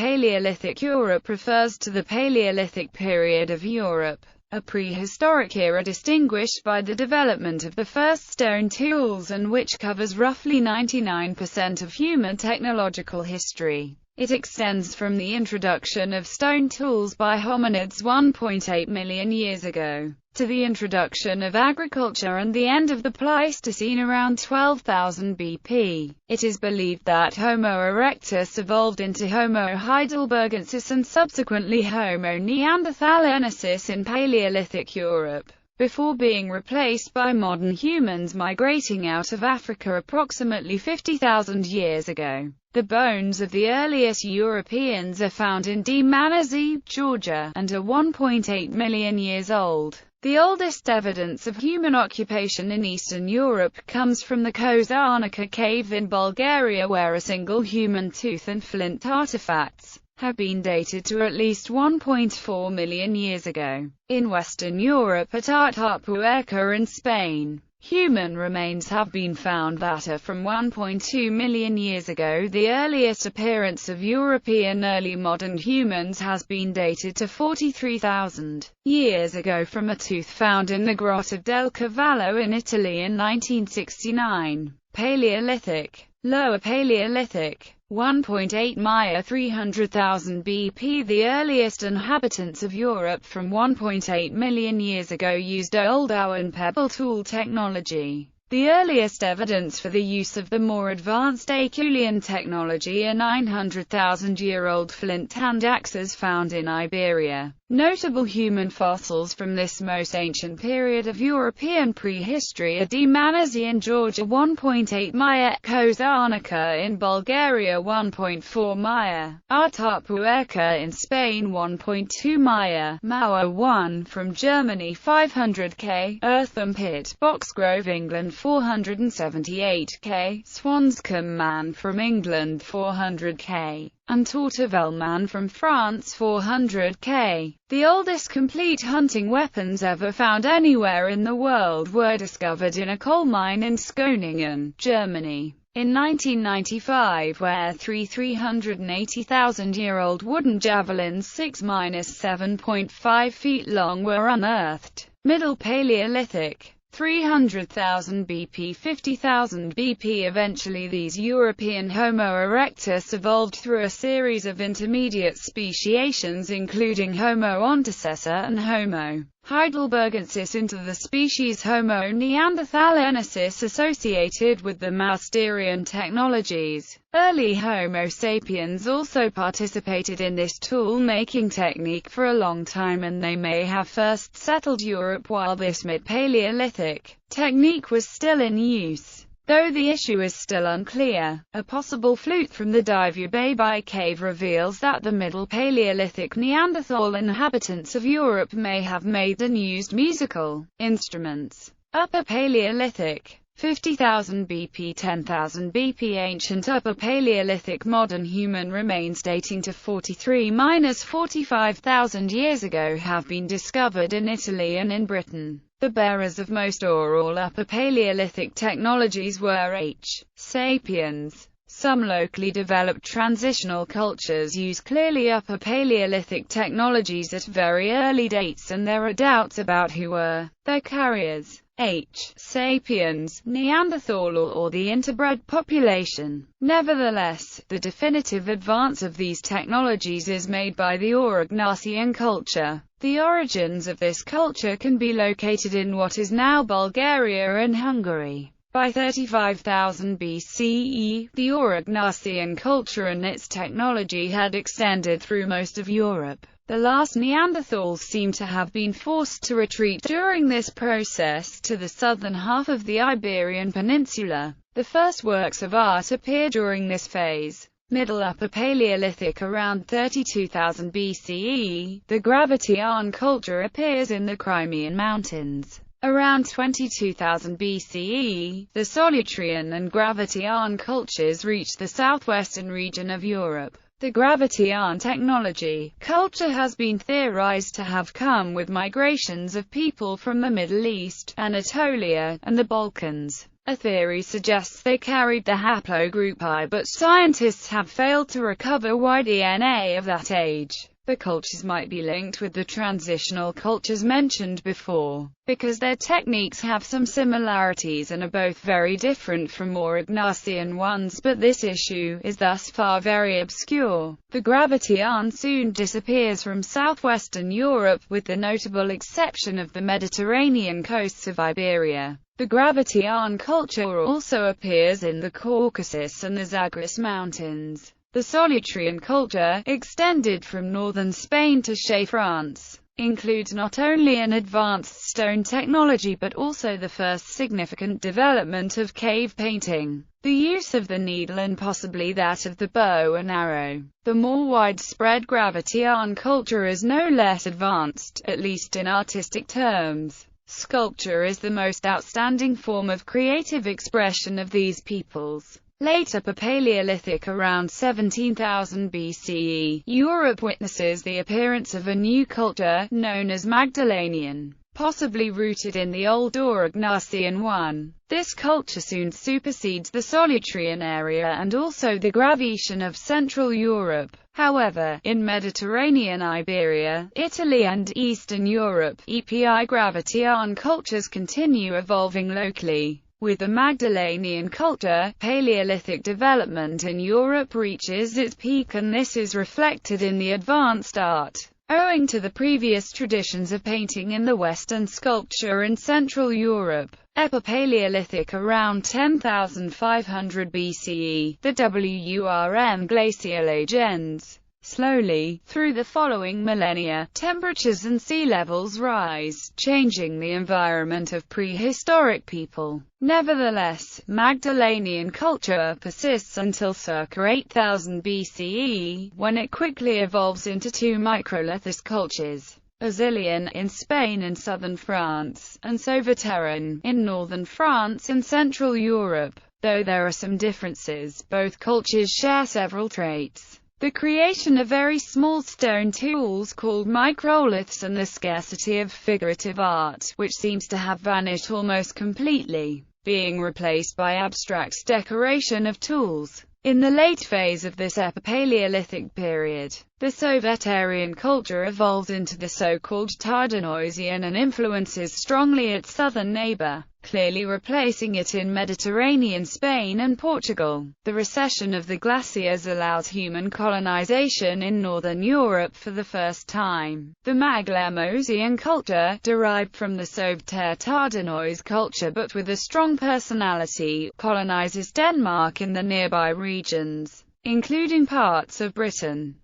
Paleolithic Europe refers to the Paleolithic period of Europe, a prehistoric era distinguished by the development of the first stone tools and which covers roughly 99% of human technological history. It extends from the introduction of stone tools by hominids 1.8 million years ago, to the introduction of agriculture and the end of the Pleistocene around 12,000 BP. It is believed that Homo erectus evolved into Homo heidelbergensis and subsequently Homo neanderthalensis in Paleolithic Europe, before being replaced by modern humans migrating out of Africa approximately 50,000 years ago. The bones of the earliest Europeans are found in Dmanisi, Georgia, and are 1.8 million years old. The oldest evidence of human occupation in Eastern Europe comes from the Kozarnica cave in Bulgaria, where a single human tooth and flint artifacts have been dated to at least 1.4 million years ago. In Western Europe at Atapuerca in Spain, human remains have been found that are from 1.2 million years ago. The earliest appearance of European early modern humans has been dated to 43,000 years ago from a tooth found in the Grotto del Cavallo in Italy in 1969. Paleolithic, Lower Paleolithic, 1.8 Maya 300,000 BP. The earliest inhabitants of Europe from 1.8 million years ago used old and pebble tool technology. The earliest evidence for the use of the more advanced Acheulean technology are 900,000-year-old flint hand axes found in Iberia. Notable human fossils from this most ancient period of European prehistory are Dmanisi in Georgia 1.8 Maya, Kozarnica in Bulgaria 1.4 Maya, Atapuerca in Spain 1.2 Maya, Mauer 1 from Germany 500 K, Eartham Pit, Boxgrove, England 478 K, Swanscombe Man from England 400 K. and Tortevel Man from France 400 K. The oldest complete hunting weapons ever found anywhere in the world were discovered in a coal mine in Skowningen, Germany, in 1995, where three 380,000-year-old wooden javelins 6-7.5 feet long were unearthed. Middle Paleolithic, 300,000 BP 50,000 BP. Eventually these European Homo erectus evolved through a series of intermediate speciations including Homo antecessor and Homo heidelbergensis into the species Homo neanderthalensis associated with the Mousterian technologies. Early Homo sapiens also participated in this tool-making technique for a long time, and they may have first settled Europe while this mid-Paleolithic technique was still in use. Though the issue is still unclear, a possible flute from the Divyababa cave reveals that the Middle Paleolithic Neanderthal inhabitants of Europe may have made and used musical instruments. Upper Paleolithic, 50,000 BP 10,000 BP. Ancient Upper Paleolithic modern human remains dating to 43–45,000 years ago have been discovered in Italy and in Britain. The bearers of most or all Upper Paleolithic technologies were H. sapiens. Some locally developed transitional cultures use clearly Upper Paleolithic technologies at very early dates, and there are doubts about who were their carriers. H. sapiens, Neanderthal or the interbred population. Nevertheless, the definitive advance of these technologies is made by the Aurignacian culture. The origins of this culture can be located in what is now Bulgaria and Hungary. By 35,000 BCE, the Aurignacian culture and its technology had extended through most of Europe. The last Neanderthals seem to have been forced to retreat during this process to the southern half of the Iberian Peninsula. The first works of art appear during this phase. Middle Upper Paleolithic around 32,000 BCE, the Gravitian culture appears in the Crimean Mountains. Around 22,000 BCE, the Solutrean and Gravitian cultures reached the southwestern region of Europe. The Gravitian technology culture has been theorized to have come with migrations of people from the Middle East, Anatolia, and the Balkans. A theory suggests they carried the haplogroup I, but scientists have failed to recover Y DNA of that age. The cultures might be linked with the transitional cultures mentioned before, because their techniques have some similarities and are both very different from more Ignacian ones, but this issue is thus far very obscure. The Gravition soon disappears from southwestern Europe, with the notable exception of the Mediterranean coasts of Iberia. The Gravition culture also appears in the Caucasus and the Zagros Mountains. The Solutrean culture, extended from northern Spain to Chez France, includes not only an advanced stone technology but also the first significant development of cave painting, the use of the needle and possibly that of the bow and arrow. The more widespread Gravition culture is no less advanced, at least in artistic terms. Sculpture is the most outstanding form of creative expression of these peoples. Late Upper Paleolithic, around 17,000 BCE, Europe witnesses the appearance of a new culture, known as Magdalenian, possibly rooted in the old Aurignacian one. This culture soon supersedes the Solutrean area and also the Gravition of Central Europe. However, in Mediterranean Iberia, Italy and Eastern Europe, EPI Gravition cultures continue evolving locally. With the Magdalenian culture, Paleolithic development in Europe reaches its peak, and this is reflected in the advanced art. Owing to the previous traditions of painting in the West and sculpture in Central Europe, Epipaleolithic around 10,500 BCE, the WRM glacial age ends. Slowly, through the following millennia, temperatures and sea levels rise, changing the environment of prehistoric people. Nevertheless, Magdalenian culture persists until circa 8000 BCE, when it quickly evolves into two microlithous cultures. Azilian, in Spain and southern France, and Sauveterran, in northern France and central Europe. Though there are some differences, both cultures share several traits. The creation of very small stone tools called microliths and the scarcity of figurative art, which seems to have vanished almost completely, being replaced by abstract decoration of tools. In the late phase of this Epipaleolithic period, the Sauveterran culture evolves into the so-called Tardenoisian and influences strongly its southern neighbor, clearly replacing it in Mediterranean Spain and Portugal. The recession of the glaciers allows human colonization in northern Europe for the first time. The Maglemosian culture, derived from the Sauveter-Tardenois culture but with a strong personality, colonizes Denmark and the nearby regions, including parts of Britain.